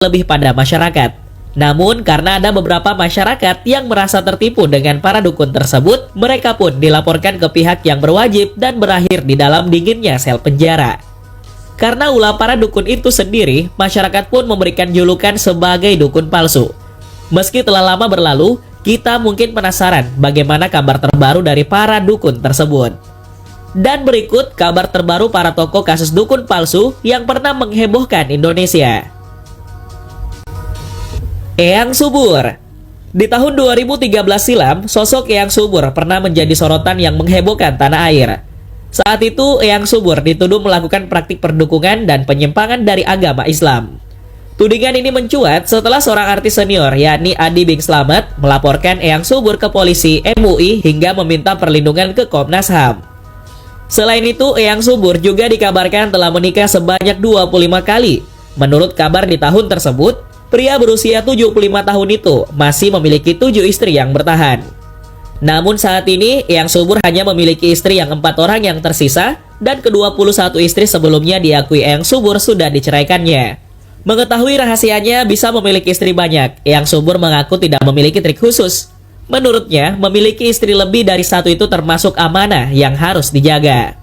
lebih pada masyarakat. Namun karena ada beberapa masyarakat yang merasa tertipu dengan para dukun tersebut, mereka pun dilaporkan ke pihak yang berwajib dan berakhir di dalam dinginnya sel penjara. Karena ulah para dukun itu sendiri, masyarakat pun memberikan julukan sebagai dukun palsu. Meski telah lama berlalu, kita mungkin penasaran bagaimana kabar terbaru dari para dukun tersebut. Dan berikut kabar terbaru para tokoh kasus dukun palsu yang pernah menghebohkan Indonesia. Eyang Subur. Di tahun 2013 silam, sosok Eyang Subur pernah menjadi sorotan yang menghebohkan tanah air. Saat itu, Eyang Subur dituduh melakukan praktik perdukunan dan penyimpangan dari agama Islam. Tudingan ini mencuat setelah seorang artis senior, yakni Adi Bing Slamet, melaporkan Eyang Subur ke polisi MUI hingga meminta perlindungan ke Komnas HAM. Selain itu, Eyang Subur juga dikabarkan telah menikah sebanyak 25 kali. Menurut kabar di tahun tersebut, pria berusia 75 tahun itu masih memiliki 7 istri yang bertahan. Namun saat ini, Eyang Subur hanya memiliki istri yang 4 orang yang tersisa, dan ke-21 istri sebelumnya diakui Eyang Subur sudah diceraikannya. Mengetahui rahasianya bisa memiliki istri banyak, Eyang Subur mengaku tidak memiliki trik khusus. Menurutnya, memiliki istri lebih dari satu itu termasuk amanah yang harus dijaga.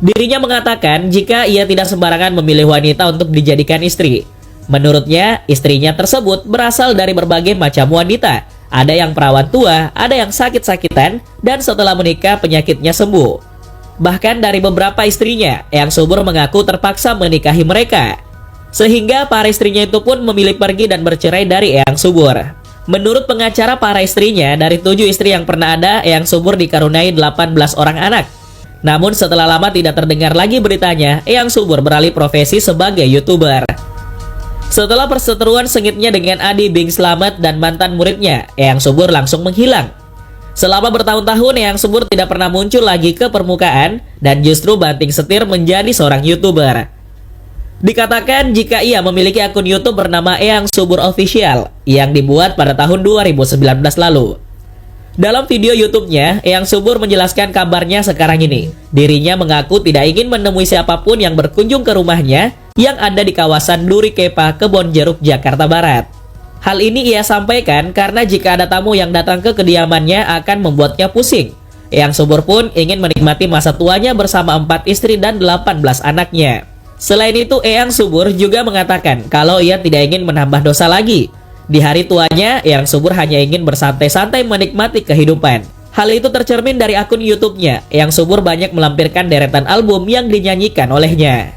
Dirinya mengatakan jika ia tidak sembarangan memilih wanita untuk dijadikan istri. Menurutnya, istrinya tersebut berasal dari berbagai macam wanita. Ada yang perawan tua, ada yang sakit-sakitan, dan setelah menikah penyakitnya sembuh. Bahkan dari beberapa istrinya, Eyang Subur mengaku terpaksa menikahi mereka. Sehingga para istrinya itu pun memilih pergi dan bercerai dari Eyang Subur. Menurut pengacara para istrinya, dari 7 istri yang pernah ada, Eyang Subur dikaruniai 18 orang anak. Namun setelah lama tidak terdengar lagi beritanya, Eyang Subur beralih profesi sebagai YouTuber. Setelah perseteruan sengitnya dengan Adi Bing Slamet dan mantan muridnya, Eyang Subur langsung menghilang. Selama bertahun-tahun, Eyang Subur tidak pernah muncul lagi ke permukaan dan justru banting setir menjadi seorang YouTuber. Dikatakan jika ia memiliki akun YouTube bernama Eyang Subur Official yang dibuat pada tahun 2019 lalu. Dalam video YouTube-nya, Eyang Subur menjelaskan kabarnya sekarang ini. Dirinya mengaku tidak ingin menemui siapapun yang berkunjung ke rumahnya yang ada di kawasan Duri Kepa, Kebonjeruk, Jakarta Barat. Hal ini ia sampaikan karena jika ada tamu yang datang ke kediamannya akan membuatnya pusing. Eyang Subur pun ingin menikmati masa tuanya bersama 4 istri dan 18 anaknya. Selain itu, Eyang Subur juga mengatakan kalau ia tidak ingin menambah dosa lagi. Di hari tuanya, Eyang Subur hanya ingin bersantai-santai menikmati kehidupan. Hal itu tercermin dari akun YouTube-nya. Eyang Subur banyak melampirkan deretan album yang dinyanyikan olehnya.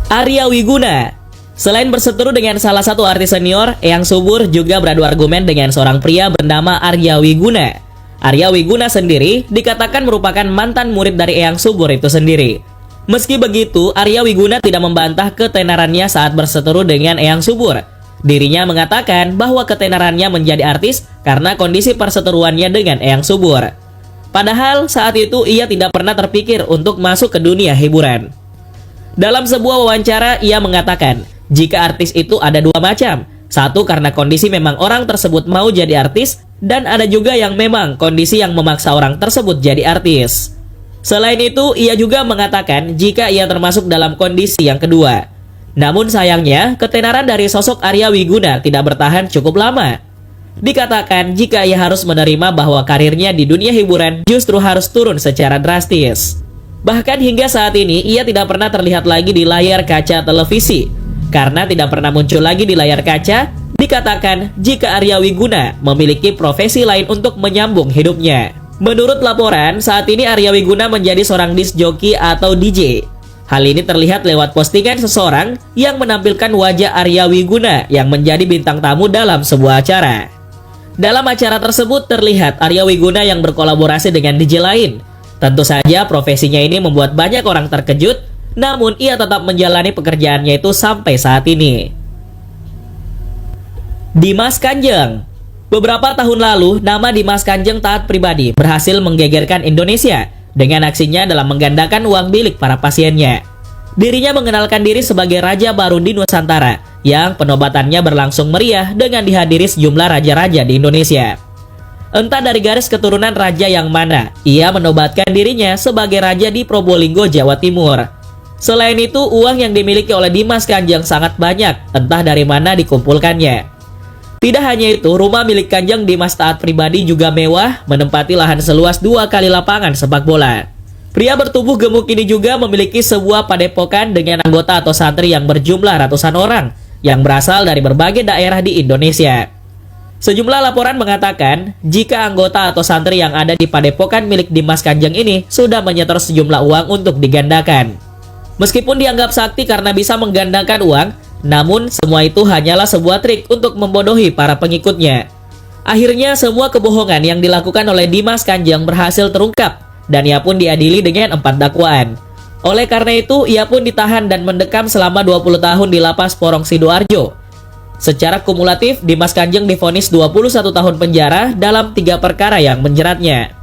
Arya Wiguna. Selain berseteru dengan salah satu artis senior, Eyang Subur juga beradu argumen dengan seorang pria bernama Arya Wiguna. Arya Wiguna sendiri dikatakan merupakan mantan murid dari Eyang Subur itu sendiri. Meski begitu, Arya Wiguna tidak membantah ketenarannya saat berseteru dengan Eyang Subur. Dirinya mengatakan bahwa ketenarannya menjadi artis karena kondisi perseteruannya dengan Eyang Subur. Padahal saat itu ia tidak pernah terpikir untuk masuk ke dunia hiburan. Dalam sebuah wawancara, ia mengatakan, jika artis itu ada 2 macam. Satu karena kondisi memang orang tersebut mau jadi artis, dan ada juga yang memang kondisi yang memaksa orang tersebut jadi artis. Selain itu, ia juga mengatakan jika ia termasuk dalam kondisi yang kedua. Namun sayangnya, ketenaran dari sosok Arya Wiguna tidak bertahan cukup lama. Dikatakan jika ia harus menerima bahwa karirnya di dunia hiburan justru harus turun secara drastis. Bahkan hingga saat ini, ia tidak pernah terlihat lagi di layar kaca televisi. Karena tidak pernah muncul lagi di layar kaca, dikatakan jika Arya Wiguna memiliki profesi lain untuk menyambung hidupnya. Menurut laporan, saat ini Arya Wiguna menjadi seorang disc jockey atau DJ. Hal ini terlihat lewat postingan seseorang yang menampilkan wajah Arya Wiguna yang menjadi bintang tamu dalam sebuah acara. Dalam acara tersebut terlihat Arya Wiguna yang berkolaborasi dengan DJ lain. Tentu saja profesinya ini membuat banyak orang terkejut, namun ia tetap menjalani pekerjaannya itu sampai saat ini. Dimas Kanjeng. Beberapa tahun lalu, nama Dimas Kanjeng Taat Pribadi berhasil menggegerkan Indonesia dengan aksinya dalam menggandakan uang bilik para pasiennya. Dirinya mengenalkan diri sebagai raja baru di Nusantara yang penobatannya berlangsung meriah dengan dihadiri sejumlah raja-raja di Indonesia. Entah dari garis keturunan raja yang mana, ia menobatkan dirinya sebagai raja di Probolinggo, Jawa Timur. Selain itu, uang yang dimiliki oleh Dimas Kanjeng sangat banyak, entah dari mana dikumpulkannya. Tidak hanya itu, rumah milik Kanjeng Dimas Taat pribadi juga mewah, menempati lahan seluas 2 kali lapangan sepak bola. Pria bertubuh gemuk ini juga memiliki sebuah padepokan dengan anggota atau santri yang berjumlah ratusan orang, yang berasal dari berbagai daerah di Indonesia. Sejumlah laporan mengatakan, jika anggota atau santri yang ada di padepokan milik Dimas Kanjeng ini sudah menyetor sejumlah uang untuk digandakan. Meskipun dianggap sakti karena bisa menggandakan uang, namun semua itu hanyalah sebuah trik untuk membodohi para pengikutnya. Akhirnya semua kebohongan yang dilakukan oleh Dimas Kanjeng berhasil terungkap, dan ia pun diadili dengan 4 dakwaan. Oleh karena itu, ia pun ditahan dan mendekam selama 20 tahun di lapas Porong Sidoarjo. Secara kumulatif, Dimas Kanjeng divonis 21 tahun penjara dalam 3 perkara yang menjeratnya.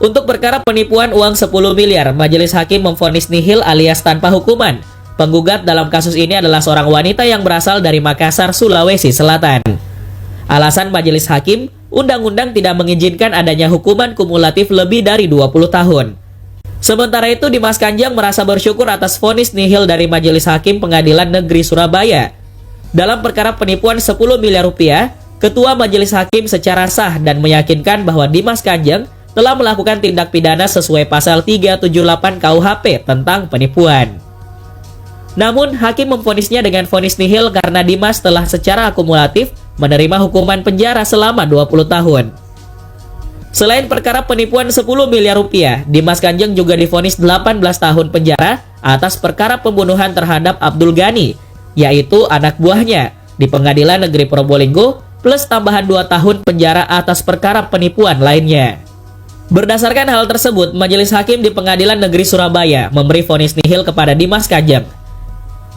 Untuk perkara penipuan uang 10 miliar, majelis hakim memvonis nihil alias tanpa hukuman. Penggugat dalam kasus ini adalah seorang wanita yang berasal dari Makassar, Sulawesi Selatan. Alasan majelis hakim, undang-undang tidak mengizinkan adanya hukuman kumulatif lebih dari 20 tahun. Sementara itu, Dimas Kanjeng merasa bersyukur atas vonis nihil dari majelis hakim Pengadilan Negeri Surabaya. Dalam perkara penipuan 10 miliar rupiah, Ketua Majelis Hakim secara sah dan meyakinkan bahwa Dimas Kanjeng telah melakukan tindak pidana sesuai pasal 378 KUHP tentang penipuan. Namun, hakim memvonisnya dengan vonis nihil karena Dimas telah secara akumulatif menerima hukuman penjara selama 20 tahun. Selain perkara penipuan 10 miliar rupiah, Dimas Kanjeng juga divonis 18 tahun penjara atas perkara pembunuhan terhadap Abdul Ghani, yaitu anak buahnya, di Pengadilan Negeri Probolinggo, plus tambahan 2 tahun penjara atas perkara penipuan lainnya. Berdasarkan hal tersebut, majelis hakim di Pengadilan Negeri Surabaya memberi vonis nihil kepada Dimas Kanjeng.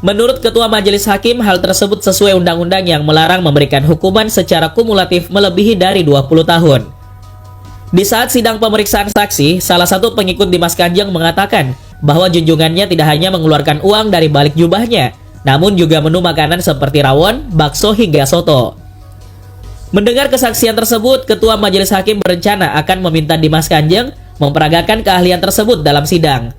Menurut Ketua Majelis Hakim, hal tersebut sesuai undang-undang yang melarang memberikan hukuman secara kumulatif melebihi dari 20 tahun. Di saat sidang pemeriksaan saksi, salah satu pengikut Dimas Kanjeng mengatakan bahwa junjungannya tidak hanya mengeluarkan uang dari balik jubahnya, namun juga menu makanan seperti rawon, bakso, hingga soto. Mendengar kesaksian tersebut, Ketua Majelis Hakim berencana akan meminta Dimas Kanjeng memperagakan keahlian tersebut dalam sidang.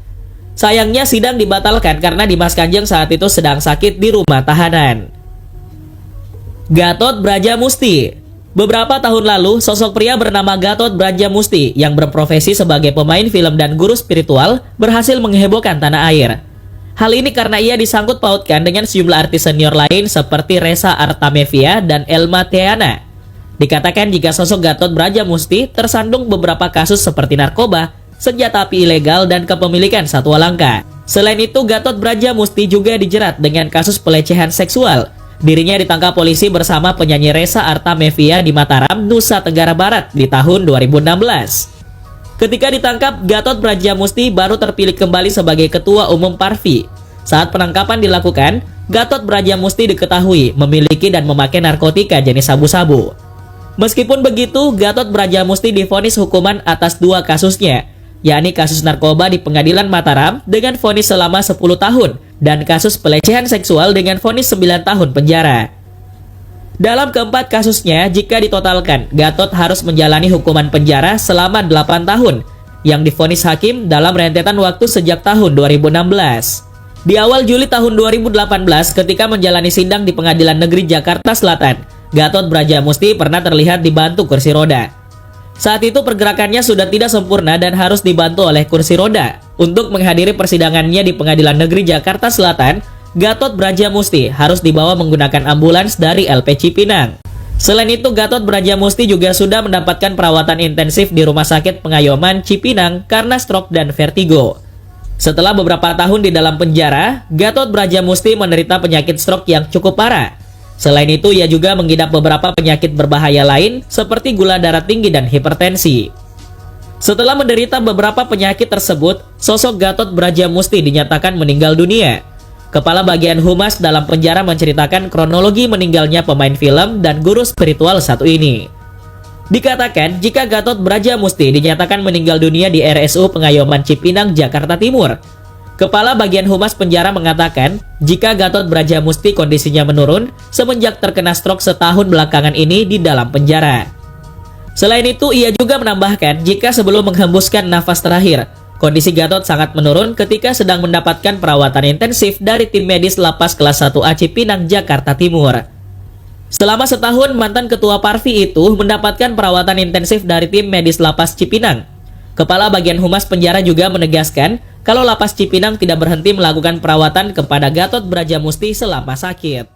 Sayangnya sidang dibatalkan karena Dimas Kanjeng saat itu sedang sakit di rumah tahanan. Gatot Brajamusti. Beberapa tahun lalu, sosok pria bernama Gatot Brajamusti yang berprofesi sebagai pemain film dan guru spiritual berhasil menghebohkan tanah air. Hal ini karena ia disangkut pautkan dengan sejumlah artis senior lain seperti Reza Artamevia dan Elma Theana. Dikatakan jika sosok Gatot Brajamusti tersandung beberapa kasus seperti narkoba, senjata api ilegal, dan kepemilikan satwa langka. Selain itu, Gatot Brajamusti juga dijerat dengan kasus pelecehan seksual. Dirinya ditangkap polisi bersama penyanyi Reza Artamevia di Mataram, Nusa Tenggara Barat di tahun 2016. Ketika ditangkap, Gatot Brajamusti baru terpilih kembali sebagai Ketua Umum Parvi. Saat penangkapan dilakukan, Gatot Brajamusti diketahui memiliki dan memakai narkotika jenis sabu-sabu. Meskipun begitu, Gatot Brajamusti divonis hukuman atas 2 kasusnya, yakni kasus narkoba di Pengadilan Mataram dengan vonis selama 10 tahun dan kasus pelecehan seksual dengan vonis 9 tahun penjara. Dalam keempat kasusnya, jika ditotalkan, Gatot harus menjalani hukuman penjara selama 8 tahun yang divonis hakim dalam rentetan waktu sejak tahun 2016. Di awal Juli tahun 2018, ketika menjalani sidang di Pengadilan Negeri Jakarta Selatan, Gatot Brajamusti pernah terlihat dibantu kursi roda. Saat itu pergerakannya sudah tidak sempurna dan harus dibantu oleh kursi roda. Untuk menghadiri persidangannya di Pengadilan Negeri Jakarta Selatan, Gatot Brajamusti harus dibawa menggunakan ambulans dari LP Cipinang. Selain itu, Gatot Brajamusti juga sudah mendapatkan perawatan intensif di Rumah Sakit Pengayoman Cipinang karena stroke dan vertigo. Setelah beberapa tahun di dalam penjara, Gatot Brajamusti menderita penyakit stroke yang cukup parah. Selain itu, ia juga mengidap beberapa penyakit berbahaya lain seperti gula darah tinggi dan hipertensi. Setelah menderita beberapa penyakit tersebut, sosok Gatot Brajamusti dinyatakan meninggal dunia. Kepala bagian humas dalam penjara menceritakan kronologi meninggalnya pemain film dan guru spiritual satu ini. Dikatakan jika Gatot Brajamusti dinyatakan meninggal dunia di RSU Pengayoman Cipinang, Jakarta Timur. Kepala bagian humas penjara mengatakan jika Gatot Brajamusti kondisinya menurun semenjak terkena stroke setahun belakangan ini di dalam penjara. Selain itu, ia juga menambahkan jika sebelum menghembuskan nafas terakhir, Kondisi Gatot sangat menurun ketika sedang mendapatkan perawatan intensif dari tim medis Lapas Kelas 1A Cipinang, Jakarta Timur. Selama setahun, mantan ketua Parvi itu mendapatkan perawatan intensif dari tim medis Lapas Cipinang. Kepala Bagian Humas Penjara juga menegaskan kalau Lapas Cipinang tidak berhenti melakukan perawatan kepada Gatot Brajamusti selama sakit.